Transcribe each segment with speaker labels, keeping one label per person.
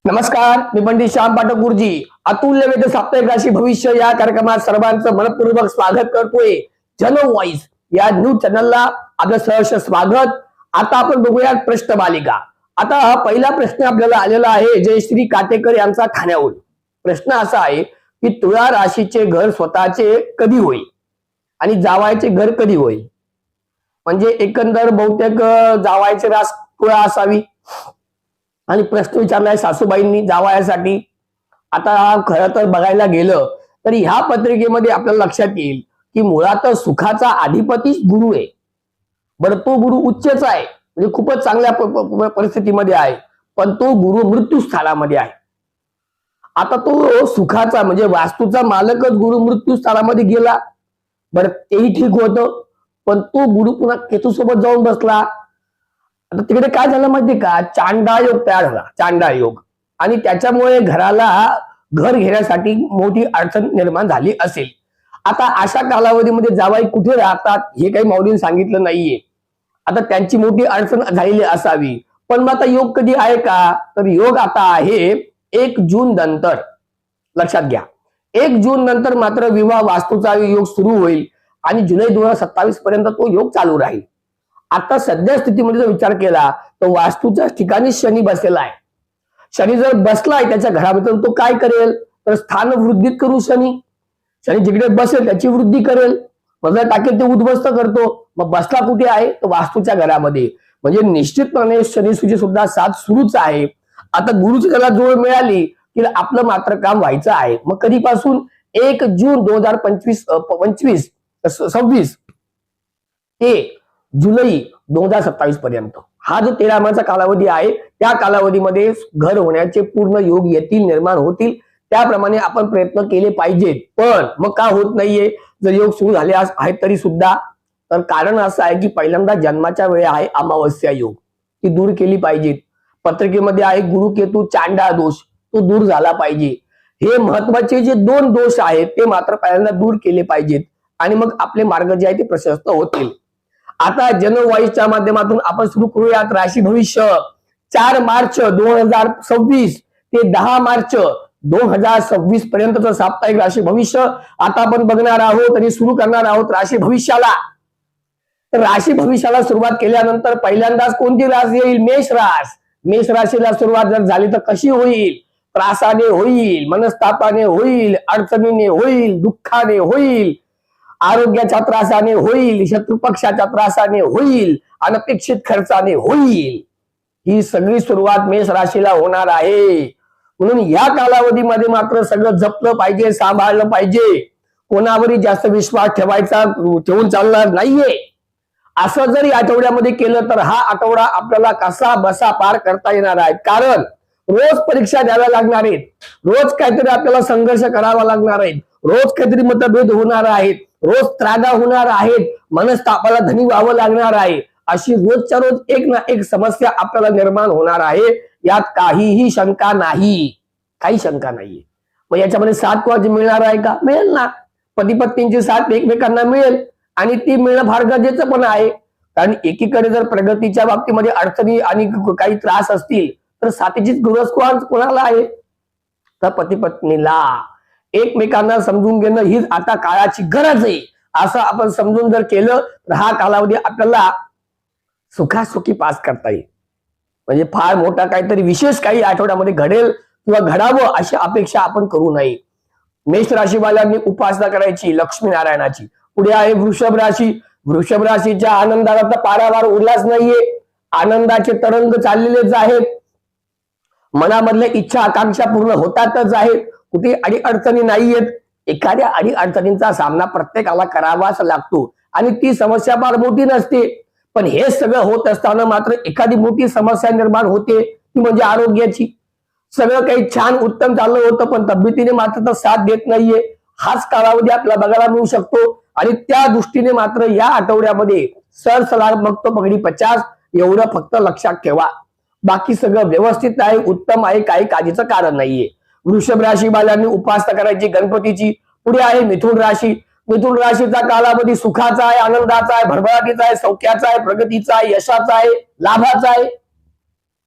Speaker 1: नमस्कार, मी पंडित श्याम पाठक गुरुजी. अतुल्य वेद साप्ताहिक राशी भविष्य या कार्यक्रमात सर्वांचं मनपूर्वक स्वागत करतोय. जन व्हॉइस या न्यूज चॅनलला आपलं सहर्ष स्वागत. आता आपण बघूया प्रश्न मालिका. आता हा पहिला प्रश्न आपल्याला आलेला आहे जयश्री काटेकर यांचा ठाण्याहून. प्रश्न असा आहे की तुळा राशीचे घर स्वतःचे कधी होईल आणि जावायचे घर कधी होईल. म्हणजे एकंदर बहुतेक जावायचे रास तुळा असावी आणि प्रश्न विचारलाय सासूबाईंनी जावयासाठी. आता खरं तर बघायला गेलं तर ह्या पत्रिकेमध्ये आपल्याला लक्षात येईल की मुळातच सुखाचा अधिपतीच गुरु आहे. बरं, तो गुरु उच्चच आहे, म्हणजे खूपच चांगल्या परिस्थितीमध्ये आहे, पण तो गुरु मृत्यू स्थानामध्ये आहे. आता तो सुखाचा म्हणजे वास्तूचा मालकच गुरु मृत्यू स्थानामध्ये गेला. बरं, तेही ठीक होतं, पण तो गुरु पुन्हा केतू सोबत जाऊन बसला. आता तिकडे काय झालं माहितीये का, चांडाळ योग तयार झाला, चांडाळ योग, आणि त्याच्यामुळे घराला घर घेण्यासाठी मोठी अडचण निर्माण झाली असेल. आता अशा कालावधीमध्ये जावाई कुठे राहतात हे काही माऊलींनी सांगितलं नाहीये. आता त्यांची मोठी अडचण झालेली असावी, पण मग आता योग कधी आहे का, तर योग आता आहे 1 जून नंतर. लक्षात घ्या, 1 जून नंतर मात्र विवाह वास्तूचा योग सुरू होईल आणि जुलै 2027 पर्यंत तो योग चालू राहील. आता सध्या स्थितीमध्ये जर विचार केला तर वास्तूच्या ठिकाणी शनी बसलेला आहे. शनी जर बसलाय त्याच्या घरामध्ये तो काय करेल, तर स्थान वृद्धीत करू. शनी जिकडे बसेल त्याची वृद्धी करेल, मजल टाकेल ते उद्ध्वस्त करतो. मग बसला कुठे आहे, तर वास्तूच्या घरामध्ये. म्हणजे निश्चितपणे शनीसूची सुद्धा साथ सुरूच आहे. आता गुरुची त्याला जोड मिळाली की आपलं मात्र काम व्हायचं आहे. मग कधीपासून, 1 जून 2026 ते जुलै 2027 पर्यंत हा जो 13 महिन्याचा कालावधी आहे, त्या कालावधीमध्ये घर होण्याचे पूर्ण योग येतील, निर्माण होतील. त्याप्रमाणे आपण प्रयत्न केले पाहिजेत. पण मग का होत नाहीये जर योग सुरू झाले आहेत तरी सुद्धा, तर कारण असं आहे की पहिल्यांदा जन्माच्या वेळी आहे अमावस्या योग, ती दूर केली पाहिजेत. पत्रिकेमध्ये आहे गुरु केतू चांडाळ दोष, तो दूर झाला पाहिजे. हे महत्वाचे जे 2 दोष आहेत ते मात्र पहिल्यांदा दूर केले पाहिजेत आणि मग आपले मार्ग जे आहे ते प्रशस्त होतील. आता जन व्हॉइसच्या माध्यमातून आपण सुरू करूयात राशी भविष्य 4 मार्च 2026 ते 10 मार्च 2026 पर्यंतचं साप्ताहिक राशी भविष्य आता आपण बघणार आहोत आणि सुरू करणार आहोत राशी भविष्याला. तर राशी भविष्याला सुरुवात केल्यानंतर पहिल्यांदाच कोणती राशी येईल, मेष रास. मेष राशीला सुरुवात जर झाली तर कशी होईल, त्रासाने होईल, मनस्तापाने होईल, अडचणीने होईल, दुःखाने होईल, आरोग्याच्या त्रासाने होईल, शत्रुपक्षाच्या त्रासाने होईल, अनपेक्षित खर्चाने होईल. ही सगळी सुरुवात मेष राशीला होणार आहे. म्हणून या कालावधीमध्ये मात्र सगळं जपलं पाहिजे, सांभाळलं पाहिजे. कोणावरही जास्त विश्वास ठेवून चालणार नाहीये. असं जर या आठवड्यामध्ये केलं तर हा आठवडा आपल्याला कसा बसा पार करता येणार आहे. कारण रोज परीक्षा द्याव्या लागणार आहेत, रोज काहीतरी आपल्याला संघर्ष करावा लागणार आहे, रोज काहीतरी मतभेद होणार आहेत, रोज त्रागा होणार आहेत, मनस्तापाला धनी व्हावं लागणार आहे. अशी रोजच्या रोज एक ना एक समस्या आपल्याला निर्माण होणार आहे. यात काहीही शंका नाही, काही शंका नाहीये. मग याच्यामध्ये साथ कोणाची मिळणार आहे का, मिळेल ना. पती पत्नींची साथ एकमेकांना मिळेल आणि ती मिळणं फार गरजेचं पण आहे. कारण एकीकडे जर प्रगतीच्या बाबतीमध्ये अडचणी आणि काही त्रास असतील तर साथीचीच गरज कोणाला आहे, तर पती पत्नीला. एकमेकांना समजून घेणं हीच आता काळाची गरज आहे. असं आपण समजून जर केलं तर हा कालावधी आपल्याला सुखासुखी पास करता येईल. म्हणजे फार मोठा काहीतरी विशेष काही आठवड्यामध्ये घडेल किंवा घडावं अशी अपेक्षा आपण करू नये. मेष राशीवाल्यांनी उपासना करायची लक्ष्मीनारायणाची. पुढे आहे वृषभ राशी. वृषभ राशीच्या आनंदाला तर पारावार उरलाच नाहीये. आनंदाचे तरंग चाललेलेच आहेत, मनामधल्या इच्छा आकांक्षा पूर्ण होतातच आहेत, कुठे अडीअडचणी नाहीयेत. एखाद्या अडीअडचणींचा सामना प्रत्येकाला करावाच लागतो आणि ती समस्या फार मोठी नसते. पण हे सगळं होत असताना मात्र एखादी मोठी समस्या निर्माण होते, ती म्हणजे आरोग्याची. सगळं काही छान उत्तम चाललं होतं पण तब्येतीने मात्र तर साथ देत नाहीये. हाच कालावधी आपल्याला बघायला मिळू शकतो आणि त्या दृष्टीने मात्र या आठवड्यामध्ये सर सलामत पगडी 50 एवढं फक्त लक्षात ठेवा. बाकी सगळं व्यवस्थित आहे, उत्तम आहे, काही काळजीचं कारण नाहीये. वृषभ राशीवाल्यांनी उपासना करायची गणपतीची. पुढे आहे मिथुन राशी. मिथुन राशीचा कालावधी सुखाचा आहे, आनंदाचा आहे, भरभराटीचा आहे, सौख्याचा आहे, प्रगतीचा आहे, यशाचा आहे, लाभाचा आहे.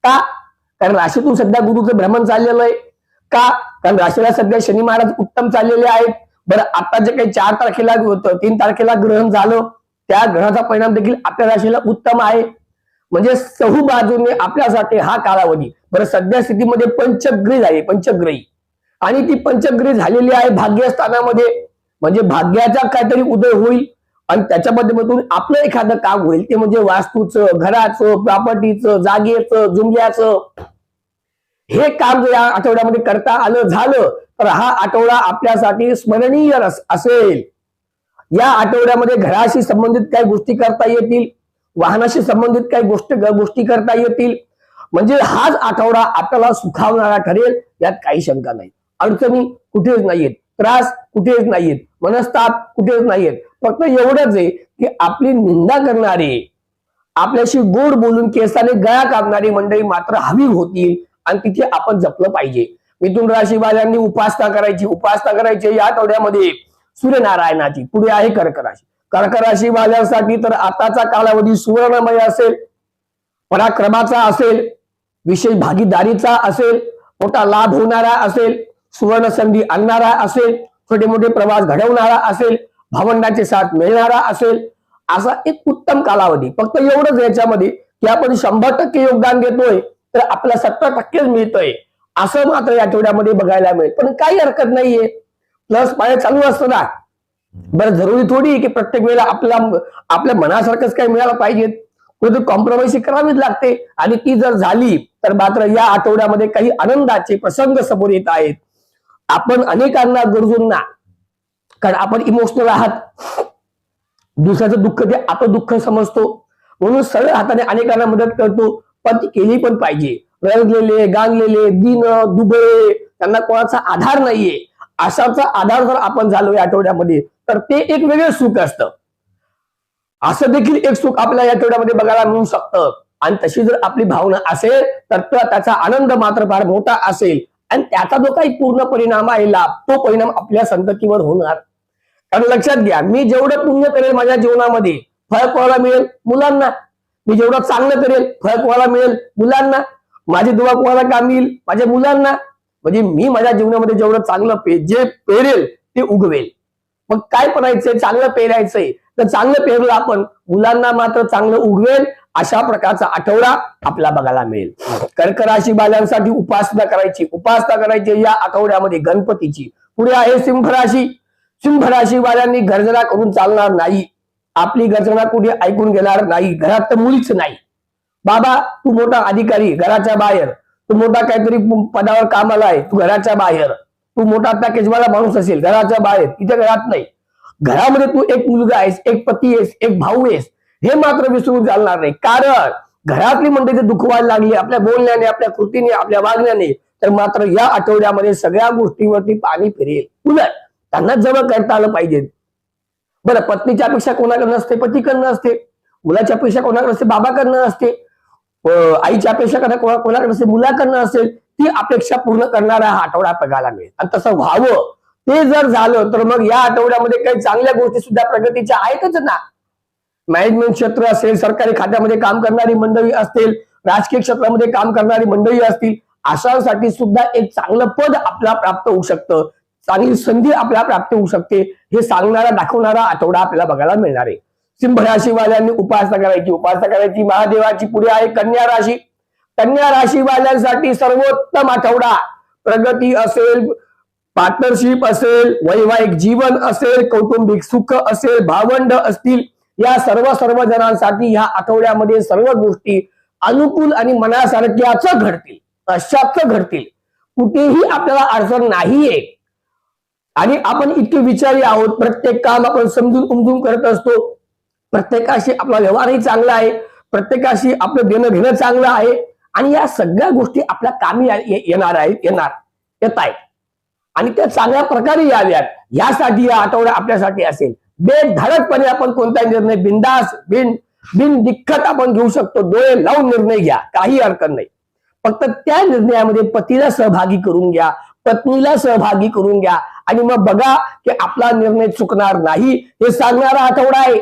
Speaker 1: का, कारण राशीतून सध्या गुरुचं भ्रमण चाललेलं आहे. का? कारण राशीला सध्या शनी महाराज उत्तम चाललेले आहेत. बरं, आता जे काही 4 तारखेला होतं, 3 तारखेला ग्रहण झालं, त्या ग्रहाचा परिणाम देखील आपल्या राशीला उत्तम आहे. म्हणजे सहू बाजूने आपल्यासाठी हा कालावधी. बरं, सध्या स्थितीमध्ये पंचग्रही आहे, पंचग्रही, आणि ती पंचग्रही झालेली आहे भाग्यस्थानामध्ये. म्हणजे भाग्याचा काहीतरी उदय होईल आणि त्याच्या माध्यमातून आपलं एखादं काम होईल. ते म्हणजे वास्तूचं, घराचं, प्रॉपर्टीचं, जागेचं, जुमल्याचं. हे काम जर या आठवड्यामध्ये करता आलं झालं तर हा आठवडा आपल्यासाठी स्मरणीय असेल. या आठवड्यामध्ये घराशी संबंधित काही गोष्टी करता येतील, वाहनाशी संबंधित काही गोष्टी करता येतील. म्हणजे हाच आठवडा आपल्याला सुखावणारा ठरेल, यात काही शंका नाही. अडचणी कुठेच नाहीयेत, त्रास कुठेच नाहीयेत, मनस्ताप कुठेच नाहीयेत. फक्त एवढंच आहे की आपली निंदा करणारे, आपल्याशी गोड बोलून केसाने गळा कापणारी मंडळी मात्र हवी होतील आणि तिथे आपण जपलं पाहिजे. मिथुन राशीवाल्यांनी उपासना करायची या आठवड्यामध्ये सूर्यनारायणाची. पुढे आहे कर्क राशी. कर्क राशीवाल्यांसाठी तर आताचा कालावधी सुवर्णमय असेल, पराक्रमाचा असेल, विशेष भागीदारीचा असेल, मोठा लाभ होणारा असेल, सुवर्ण संधी आणणारा असेल, छोटे मोठे प्रवास घडवणारा असेल, भावंडांचे साथ मिळणारा असेल, असा एक उत्तम कालावधी. फक्त एवढंच याच्यामध्ये की आपण 100% योगदान देतोय तर आपल्याला 70% मिळतंय असं मात्र या आठवड्यामध्ये बघायला मिळेल. पण काही हरकत नाहीये, प्लस पाय चालू असतं ना. बरं, जरुरी थोडी की प्रत्येक वेळेला आपल्या मनासारखंच काही मिळालं पाहिजे. कुठे कॉम्प्रोमाइज करावीच लागते आणि ती जर झाली तर मात्र या आठवड्यामध्ये काही आनंदाचे प्रसंग समोर येत आहेत. आपण अनेकांना गरजूंना, कारण आपण इमोशनल आहात, दुसऱ्याचं दुःख ते आपलं दुःख समजतो, म्हणून सरळ हाताने अनेकांना मदत करतो. पण ती केली पण पाहिजे. रडलेले, गांगलेले, दीन दुबळे, त्यांना कोणाचा आधार नाहीये, अशाचा आधार जर आपण झालो या आठवड्यामध्ये तर ते एक वेगळं सुख असतं. असं देखील एक सुख आपल्या या आठवड्यामध्ये बघायला मिळू शकतं. आणि तशी जर आपली भावना असेल तर त्याचा आनंद मात्र फार मोठा असेल आणि त्याचा जो काही पूर्ण परिणाम आहे, लाभ, तो परिणाम आपल्या संततीवर होणार. कारण लक्षात घ्या, मी जेवढं पुण्य करेल माझ्या जीवनामध्ये फळ कोणाला मिळेल? मुलांना. मी जेवढं चांगलं करेल फळ कोणाला मिळेल? मुलांना. माझी दुवा कोणाला काम येईल? माझ्या मुलांना. म्हणजे मी माझ्या जीवनामध्ये जेवढं चांगलं जे पेरेल ते उगवेल. मग काय करायचंय? चांगलं पेरायचंय तर चांगलं पेरलं आपण, मुलांना मात्र चांगलं उगवेल. अशा प्रकारचा आठवडा आपला बघायला मिळेल. कर्क राशी बालांसाठी उपासना करायची या आठवड्यामध्ये गणपतीची. पुढे आहे सिंह राशी. सिंह राशी वाल्यांनी गर्जना करून चालणार नाही. आपली गर्जना कुठे ऐकून घेणार नाही. घरात तर मुलीच नाही. बाबा, तू मोठा अधिकारी घराच्या बाहेर, तू मोठा काहीतरी पदावर कामाला आहे, तू घराच्या बाहेर, तू मोठा पॅकेजवाला माणूस असेल घराच्या बाहेर, इथे घरात नाही. घरामध्ये तू एक मुलगा आहेस, एक पती आहेस, एक भाऊ आहेस, हे मात्र विसरून चालणार नाही. कारण घरातली मंडळी दुखवायला लागली आपल्या बोलण्याने, आपल्या कृतीने, आपल्या वागण्याने, तर मात्र या आठवड्यामध्ये सगळ्या गोष्टीवरती पाणी फिरेल. उलट त्यांना जवळ करता आलं पाहिजे. बरं, पत्नीच्या अपेक्षा कोणाकडनं असते? पतीकडनं असते. मुलाच्या अपेक्षा कोणाकडे असते? बाबाकडनं असते. आईच्या अपेक्षा कोणाकडे असते? मुलाकडनं असेल. ती अपेक्षा पूर्ण करणारा हा आठवडा बघायला मिळेल. आणि तसं व्हावं, ते जर झालं तर मग या आठवड्यामध्ये काही चांगल्या गोष्टी सुद्धा प्रगतीच्या आहेतच ना. मॅनेजमेंट क्षेत्र असेल, सरकारी खात्यामध्ये काम करणारी मंडळी असतील, राजकीय क्षेत्रामध्ये काम करणारी मंडळी असतील, अशांसाठी सुद्धा एक चांगलं पद आपल्याला प्राप्त होऊ शकतं, चांगली संधी आपल्याला प्राप्त होऊ शकते, हे सांगणारा दाखवणारा आठवडा आपल्याला बघायला मिळणार आहे. सिंह राशीवाल्यांनी उपासना करायची महादेवाची. पुढे आहे कन्या राशी. कन्या राशीवाल्यांसाठी सर्वोत्तम आठवडा. प्रगती असेल, पार्टनरशिप असेल, वैवाहिक जीवन असेल, कौटुंबिक सुख असेल, भावंड असतील, या सर्व जणांसाठी या आठवड्यामध्ये सर्व गोष्टी अनुकूल आणि मनासारख्याच घडतील, अशाच घडतील. कुठेही आपल्याला अडचण नाहीये. आणि आपण इतके विचारी आहोत, प्रत्येक काम आपण समजून उमजून करत असतो, प्रत्येकाशी आपला व्यवहारही चांगला आहे, प्रत्येकाशी आपलं देणं घेणं चांगलं आहे, आणि या सगळ्या गोष्टी आपल्या कामी येत आहेत आणि त्या चांगल्या प्रकारे याव्यात यासाठी या आठवडा आपल्यासाठी असेल. बेधडकपणे आपण कोणताही निर्णय बिंदास बिनदिक्कत आपण घेऊ शकतो. डोळे लावून निर्णय घ्या, काही हरकत नाही. फक्त त्या निर्णयामध्ये पतीला सहभागी करून घ्या, पत्नीला सहभागी करून घ्या आणि मग बघा की आपला निर्णय चुकणार नाही. हे सांगणारा आठवडा आहे.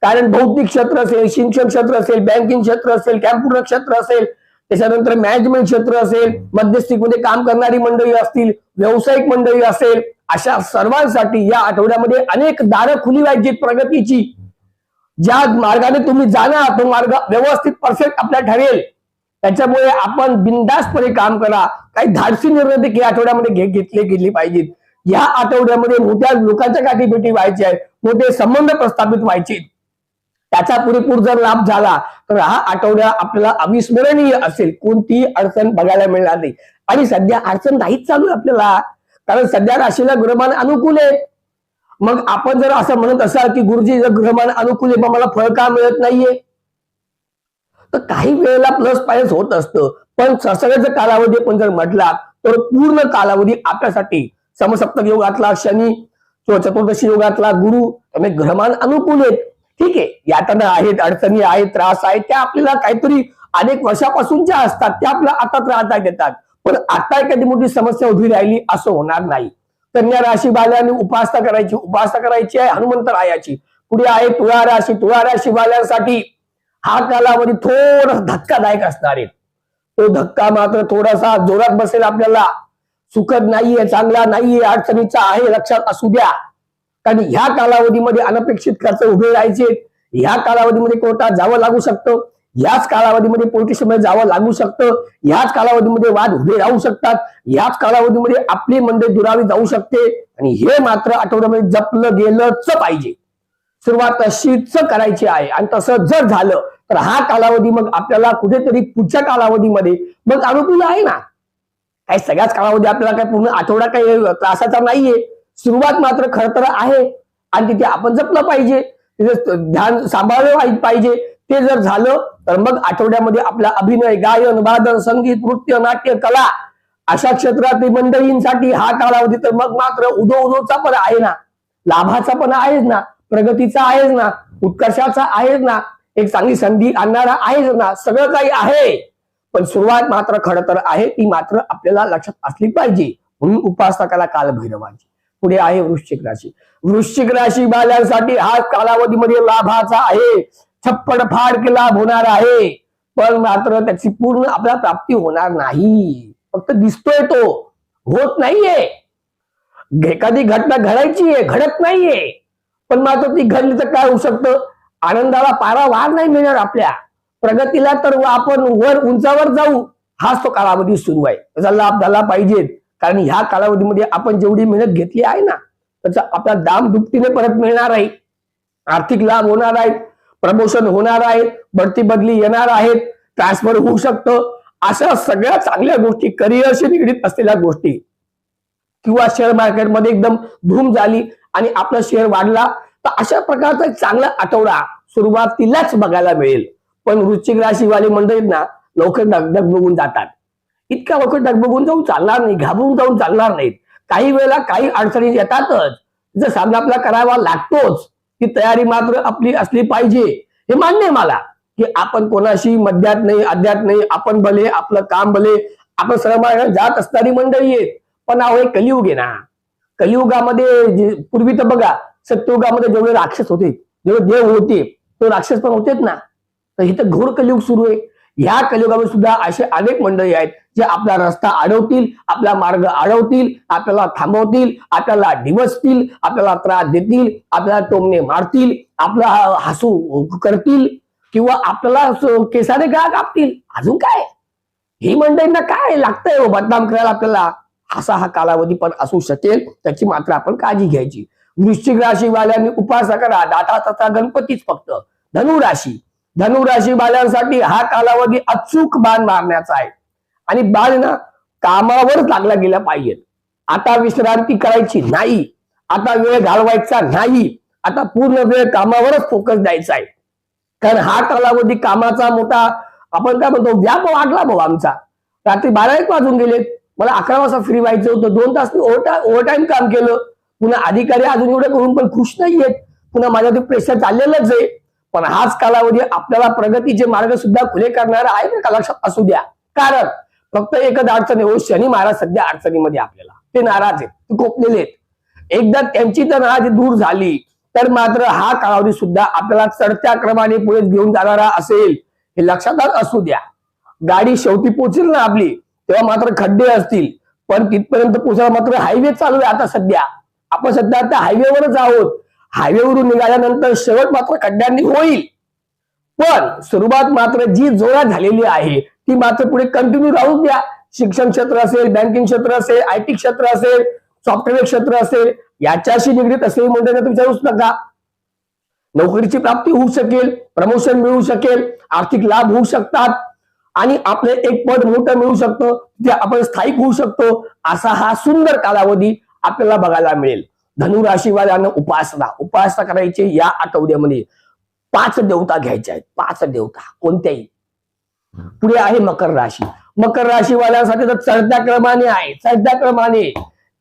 Speaker 1: कारण भौतिक क्षेत्र असेल, शिक्षण क्षेत्र असेल, बँकिंग क्षेत्र असेल, कॅम्प्युटर क्षेत्र असेल, त्याच्यानंतर मॅनेजमेंट क्षेत्र असेल, मध्यस्थीमध्ये काम करणारी मंडळी असतील, व्यावसायिक मंडळी असेल, अशा सर्वांसाठी या आठवड्यामध्ये अनेक दारं खुली व्हायची प्रगतीची. ज्या मार्गाने तुम्ही जाणार तो मार्ग व्यवस्थित परफेक्ट आपला ठरेल. त्याच्यामुळे आपण बिनधास्तपणे काम करा. काही धाडसी निर्णय देखील आठवड्यामध्ये घेतली पाहिजेत. या आठवड्यामध्ये मोठ्या लोकांच्या गाठीभेटी व्हायच्या आहेत, मोठे संबंध प्रस्थापित व्हायचे. त्याचा पुरेपूर जर लाभ झाला तर हा आठवडा आपल्याला अविस्मरणीय असेल. कोणतीही अडचण बघायला मिळणार नाही. आणि सध्या अडचण नाहीच चालू आहे आपल्याला, कारण सध्या राशीला ग्रहमान अनुकूल आहे. मग आपण जर असं म्हणत असाल की गुरुजी जर ग्रहमान अनुकूल आहे पण मला फळ का मिळत नाहीये, तर काही वेळेला प्लस मायनस होत असतं. पण सगळ्याचा कालावधी पण जर म्हटला तर पूर्ण कालावधी आपल्यासाठी समसप्तक योगातला शनी, चतुर्दशी योगातला गुरु, ग्रहमान अनुकूल आहेत. ठीक आहे, यातना आहेत, अडचणी आहेत, त्रास आहेत, त्या आपल्याला काहीतरी अनेक वर्षापासूनच्या असतात, त्या आपल्याला आता त्रास देतात. पण आता एखादी मोठी समस्या उभी राहिली असं होणार नाही. कन्या राशी बाल्यांनी उपासना करायची आहे हनुमंतरायाची. पुढे आहे तुळा राशी. तुळा राशी बाल्यांसाठी हा कालावधी थोडा धक्कादायक असणार आहे. तो धक्का मात्र थोडासा जोरात बसेल आपल्याला. सुखद नाहीये, चांगला नाहीये, अडचणीचा आहे, लक्षात असू द्या. कारण ह्या कालावधीमध्ये अनपेक्षित खर्च उभे राहायचे. ह्या कालावधीमध्ये कोर्टात जावं लागू शकतं. याच कालावधीमध्ये पोलीस स्टेशनमध्ये जावं लागू शकतं. याच कालावधीमध्ये वाद उभे राहू शकतात. याच कालावधीमध्ये आपली मंडळी दुरावी जाऊ शकते. आणि हे मात्र आठवड्यामध्ये जपलं गेलंच पाहिजे. सुरुवात तशीच करायची आहे. आणि तसं जर झालं तर हा कालावधी मग आपल्याला कुठेतरी पुढच्या कालावधीमध्ये मग अनुकूल आहे ना. काही सगळ्याच कालावधी आपल्याला काय पूर्ण आठवडा काही त्रासाचा नाहीये. सुरुवात मात्र खरं तर आहे आणि तिथे आपण जपलं पाहिजे, तिथे ध्यान सांभाळलं पाहिजे. ते जर झालं तर मग आठवड्यामध्ये आपला अभिनय, गायन, वादन, संगीत, नृत्य, नाट्य, कला अशा क्षेत्रातील मंडळींसाठी हा कालावधी तर मग मात्र उदोचा पण आहे ना, लाभाचा पण आहेच ना, प्रगतीचा आहेच ना, उत्कर्षाचा आहेच ना, एक चांगली संधी आणणारा आहेच ना, सगळं काही आहे. पण सुरुवात मात्र खरं तर आहे, ती मात्र आपल्याला लक्षात असली पाहिजे. म्हणून उपासना करा कालभैरवाची. पुढे आहे वृश्चिक राशी. वृश्चिक राशी बाल्यांसाठी हा कालावधीमध्ये लाभाचा आहे. छप्पड फाड लाभ होणार आहे. पण मात्र त्याची पूर्ण आपल्याला प्राप्ती होणार नाही. फक्त दिसतोय तो, होत नाहीये. एखादी घटना घडायची आहे, घडत नाहीये. पण मात्र ती घडली तर काय होऊ शकतं, आनंदाला पारावार नाही मिळणार. आपल्या प्रगतीला तर आपण वर उंचावर जाऊ, हाच तो कालावधी सुरू आहे. त्याचा लाभ झाला पाहिजे. कारण ह्या कालावधीमध्ये आपण जेवढी मेहनत घेतली आहे ना त्याचा आपल्याला दाम दुपटीने परत मिळणार आहे. आर्थिक लाभ होणार आहेत, प्रमोशन होणार आहे, बढती बदली येणार आहेत, ट्रान्सफर होऊ शकतं. अशा सगळ्या चांगल्या गोष्टी, करिअरशी निगडीत असलेल्या गोष्टी किंवा शेअर मार्केटमध्ये एकदम धूम झाली आणि आपला शेअर वाढला, तर अशा प्रकारचा एक चांगला आठवडा सुरुवातीलाच बघायला मिळेल. पण वृश्चिक राशीवाले मंडळींना लवकर डगमगून जातात. इतका लवकर डगमगून जाऊन चालणार नाही, घाबरून जाऊन चालणार नाहीत. काही वेळेला काही अडचणी येतातच, जर सामना आपला करावा लागतोच. ती तयारी मात्र आपली असली पाहिजे. हे मान्य आहे मला की आपण कोणाशी मध्यात नाही, अध्यात नाही, आपण भले, आपलं काम भले, आपण सर्व जात असणारी मंडळी आहेत. पण अहो हे कलियुग आहे ना. कलियुगामध्ये पूर्वी तर बघा सत्ययुगामध्ये जेवढे राक्षस होते, जेवढे देव होते, तो राक्षस पण होतेच ना. तर इथं घोर कलियुग सुरू आहे. ह्या कलियुगामध्ये सुद्धा असे अनेक मंडळी आहेत जे आपला रस्ता अडवतील, आपला मार्ग अडवतील, आपल्याला थांबवतील, आपल्याला डिवचतील, आपल्याला त्रास देतील, आपल्याला टोमणे मारतील, आपला हसू करतील किंवा आपल्याला केसाने का कापतील. अजून काय, ही मंडळींना काय लागतंय बदनाम करायला आपल्याला. असा हा कालावधी पण असू शकेल, त्याची मात्र आपण काळजी घ्यायची. वृश्चिक राशीवाल्यांनी उपासना करा दाता तथा गणपतीच फक्त. धनुराशी बाल्यांसाठी हा कालावधी अचूक बाण मारण्याचा आहे. आणि बाण ना कामावरच लागला गेला पाहिजे. आता विश्रांती करायची नाही, आता वेळ घालवायचा नाही, आता पूर्ण वेळ कामावरच फोकस द्यायचा आहे. कारण हा कालावधी कामाचा मोठा आपण काय म्हणतो व्याप वाढला भाऊ आमचा. रात्री 12-1 वाजून गेले, मला 11 वाजता फ्री व्हायचं होतं, 2 तास ओव्हरटाईम काम केलं. पुन्हा अधिकारी अजून एवढे करून पण खुश नाहीयेत. पुन्हा माझ्यावरती प्रेशर चाललेलंच आहे. पण हाच कालावधी आपल्याला प्रगतीचे मार्ग सुद्धा खुले करणारा आहे ना, लक्षात असू द्या. कारण फक्त एकच अडचण आहे, शनी महाराज सध्या अडचणीमध्ये आपल्याला ते नाराज आहेत, ते कोपलेले आहेत. एकदा त्यांची तर नाराजी दूर झाली तर मात्र हा कालावधी सुद्धा आपल्याला चढत्या क्रमाने पुढे घेऊन जाणारा असेल, हे लक्षात असू द्या. गाडी शेवटी पोहोचेल ना आपली, तेव्हा मात्र खड्डे असतील, पण तिथपर्यंत पोहोचायला मात्र हायवे चालू आहे. आता सध्या आपण सध्या आता हायवेवरच आहोत. हायवेवरून निघाल्यानंतर शेवट मात्र खड्ड्यांनी होईल, पण सुरुवात मात्र जी जोरात झालेली आहे ती मात्र पुढे कंटिन्यू राहू द्या. शिक्षण क्षेत्र असेल, बँकिंग क्षेत्र असेल, आयटी क्षेत्र असेल, सॉफ्टवेअर क्षेत्र असेल, याच्याशी निगडीत असेल म्हणजे विचारूच नका. नोकरीची प्राप्ती होऊ शकेल, प्रमोशन मिळू शकेल, आर्थिक लाभ होऊ शकतात आणि आपले एक पद मोठं मिळू शकतं, जे आपण स्थायिक होऊ शकतो. असा हा सुंदर कालावधी आपल्याला बघायला मिळेल. धनुराशीवाल्यांना उपासना करायची या आठवड्यामध्ये. 5 देवता घ्यायच्या आहेत, 5 देवता कोणत्याही. पुढे आहे मकर राशी. मकर राशीवाल्यांसाठी तर चढत्या क्रमाने आहे, चढत्या क्रमाने.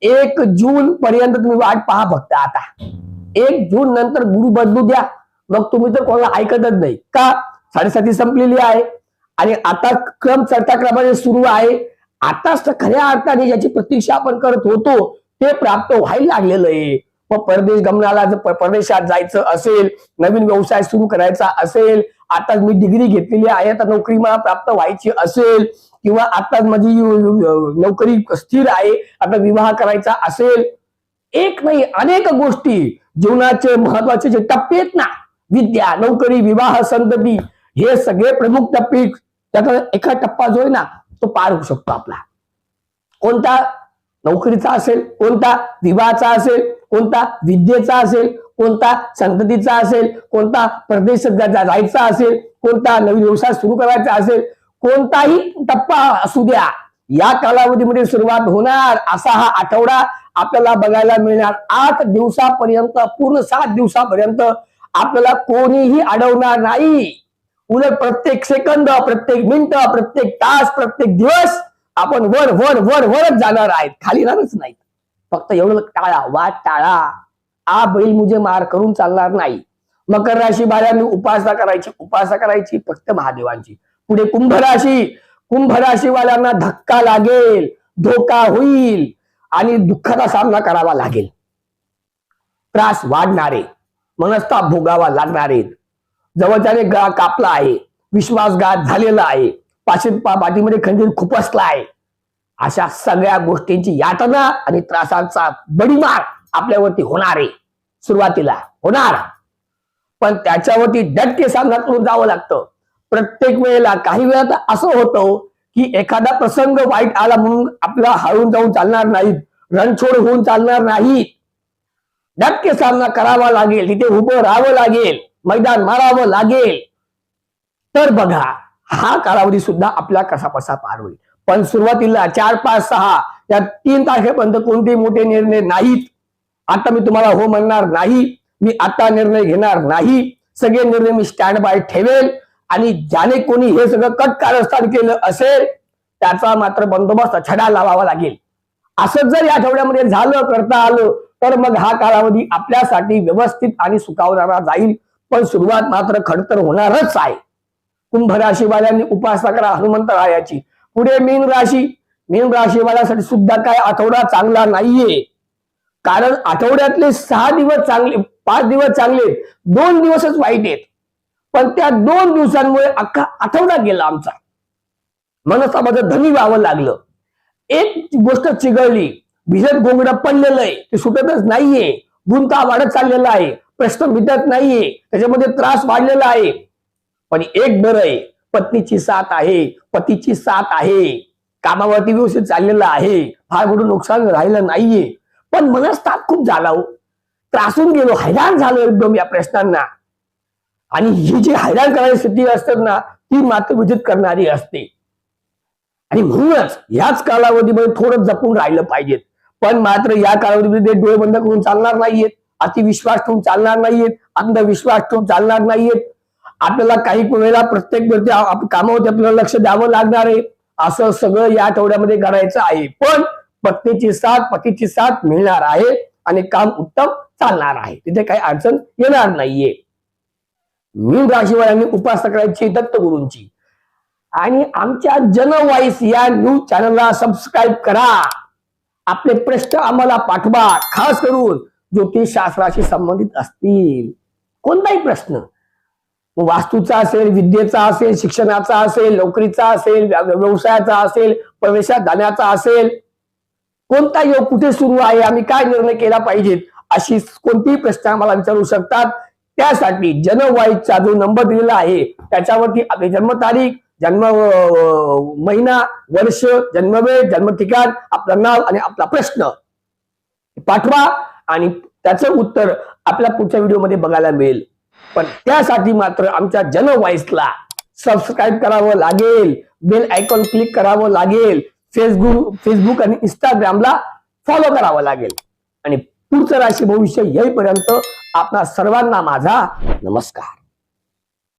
Speaker 1: 1 जून पर्यंत तुम्ही वाट पहा फक्त. आता 1 जून नंतर गुरु बदलू द्या, मग तुम्ही तर कोणाला ऐकतच नाही का. 7.5 संपलेली आहे आणि आता क्रम चढत्या क्रमाने सुरू आहे. आताच तर खऱ्या अर्थाने ज्याची प्रतीक्षा आपण करत होतो ते प्राप्त व्हायला लागलेलं आहे. मग परदेश गमनाला, जर परदेशात जायचं असेल, नवीन व्यवसाय सुरू करायचा असेल, आता मी डिग्री घेतलेली आहे, आता नोकरी मला प्राप्त व्हायची असेल, किंवा आता माझी नोकरी स्थिर आहे, आता विवाह करायचा असेल, एक नाही अनेक गोष्टी जीवनाचे महत्वाचे जे टप्पे आहेत ना, विद्या, नोकरी, विवाह, संतती, हे सगळे प्रमुख टप्पे, त्याचा एका टप्पा जो आहे ना तो पार होऊ शकतो आपला. कोणता? नोकरीचा असेल, कोणता विवाहाचा असेल, कोणता विद्येचा असेल, कोणता संततीचा असेल, कोणता परदेश जायचा असेल, कोणता नवीन व्यवसाय सुरू करायचा असेल, कोणताही टप्पा असू द्या, या कालावधीमध्ये सुरुवात होणार. असा हा आठवडा आपल्याला बघायला मिळणार. 8 दिवसापर्यंत, पूर्ण 7 दिवसापर्यंत आपल्याला कोणीही अडवणार नाही. उलट प्रत्येक सेकंद, प्रत्येक मिनिट, प्रत्येक तास, प्रत्येक दिवस आपण वर वर वर वरच जाणार आहेत, खाली राहणारच नाही. फक्त एवढं टाळा, वाट टाळा. आ बैल मुझे मार करून चालणार नाही. मकर राशी बाळांनी उपासना करायची फक्त महादेवांची. पुढे कुंभ राशी. कुंभ राशीवाल्यांना धक्का लागेल, धोका होईल आणि दुःखाचा सामना करावा लागेल. त्रास वाढणारे, मनस्ताप भोगावा लागणारे, जवळच्याने गळा कापला आहे, विश्वासघात झालेला आहे, पाठीमध्ये खंजीर खुपसला आहे, अशा सगळ्या गोष्टींची यातना आणि त्रासांचा बडीमार आपल्यावरती होणार आहे. सुरुवातीला होणार, पण त्याच्यावरती डटके सामना करून जावं लागतं. प्रत्येक वेळेला काही वेळा तर असं होतं की एखादा प्रसंग वाईट आला म्हणून आपला हळून जाऊन चालणार नाहीत, रणछोड होऊन चालणार नाहीत. डटके सामना करावा लागेल, तिथे उभं राहावं लागेल, मैदान मारावं लागेल. तर बघा, हा कालावधी सुद्धा आपला कसा पार होईल. पण सुरुवातीला 4, 5, 6 या 3 तारखेपर्यंत कोणतेही मोठे निर्णय नाहीत. आता मी तुम्हाला हो म्हणणार नाही, मी आता निर्णय घेणार नाही. सगळे निर्णय मी स्टँड बाय ठेवेल आणि ज्याने कोणी हे सगळं कारस्थान केलं असेल त्याचा मात्र बंदोबस्त छडा लावावा लागेल. असं जर या आठवड्यामध्ये झालं, करता आलं, तर मग हा कालावधी आपल्यासाठी व्यवस्थित आणि सुखावणारा जाईल. पण सुरुवात मात्र खडतर होणारच आहे. कुंभ राशीवाल्यांनी उपासना करा हनुमंतरायाची. पुढे मीन राशी. मीन राशीवाल्यासाठी सुद्धा काय आठवडा चांगला नाहीये, कारण आठवड्यातले 6 दिवस चांगले, 5 दिवस चांगले, 2 दिवसच वाईट आहेत. पण त्या 2 दिवसांमुळे अख्खा आठवडा गेला आमचा. मनस्तापाचं धनी व्हावं लागलं. एक गोष्ट चिघळली, भिजत गोंगडं पडलेलं आहे, ते सुटतच नाहीये, गुंता वाढत चाललेला आहे, प्रश्न मिटत नाहीये, त्याच्यामध्ये त्रास वाढलेला आहे. पण एक बरं आहे, पत्नीची साथ आहे, पतीची साथ आहे, कामावरती व्यवस्थित चाललेलं आहे, फार मोठं नुकसान राहिलं नाहीये. पण मनस्ताप खूप झाला हो, त्रासून गेलो, हैराण झालो एकदम या प्रश्नांना. आणि ही जी हैराण करणारी स्थिती असते ना, ती मात्र विजित करणारी असते. आणि म्हणूनच याच कालावधीमध्ये थोडं जपून राहिलं पाहिजेत. पण मात्र या कालावधीमध्ये डोळे बंद करून चालणार नाहीयेत, अतिविश्वास ठेवून चालणार नाहीयेत, अंधविश्वास ठेवून चालणार नाहीयेत. आपल्याला काही वेळेला प्रत्येक कामावरती आपल्याला लक्ष द्यावं लागणार आहे. असं सगळं या आठवड्यामध्ये करायचं आहे. पण पत्नीची साथ, पतीची साथ मिळणार आहे आणि काम उत्तम चालणार आहे, तिथे काही अडचण येणार नाहीये. मीन राशीवाल्यांनी उपासना करायची दत्तगुरूंची. आणि आमच्या जनवाईस या न्यूज चॅनलला सबस्क्राईब करा. आपले प्रश्न आम्हाला पाठवा, खास करून ज्योतिष शास्त्राशी संबंधित असतील. कोणताही प्रश्न, वास्तूचा असेल, विद्येचा असेल, शिक्षणाचा असेल, नोकरीचा असेल, व्यवसायाचा असेल, परदेशात जाण्याचा असेल, कोणता योग कुठे सुरू आहे, आम्ही काय निर्णय केला पाहिजेत, अशी कोणतेही प्रश्न आम्हाला विचारू शकतात. त्यासाठी जनवाईचा जो नंबर दिलेला आहे त्याच्यावरती आपली जन्मतारीख, जन्म महिना, वर्ष, जन्मवेळ, जन्म ठिकाण, आपलं नाव आणि आपला प्रश्न पाठवा आणि त्याचं उत्तर आपल्या पुढच्या व्हिडिओमध्ये बघायला मिळेल. पण त्यासाठी मात्र आमच्या जनवाईसला सबस्क्राईब करावं लागेल, बेल आयकॉन क्लिक करावं लागेल, फेसबुक आणि इंस्टाग्रामला फॉलो करावं लागेल. आणि पुढचं राशी भविष्य येईपर्यंत आपणा सर्वांना माझा नमस्कार.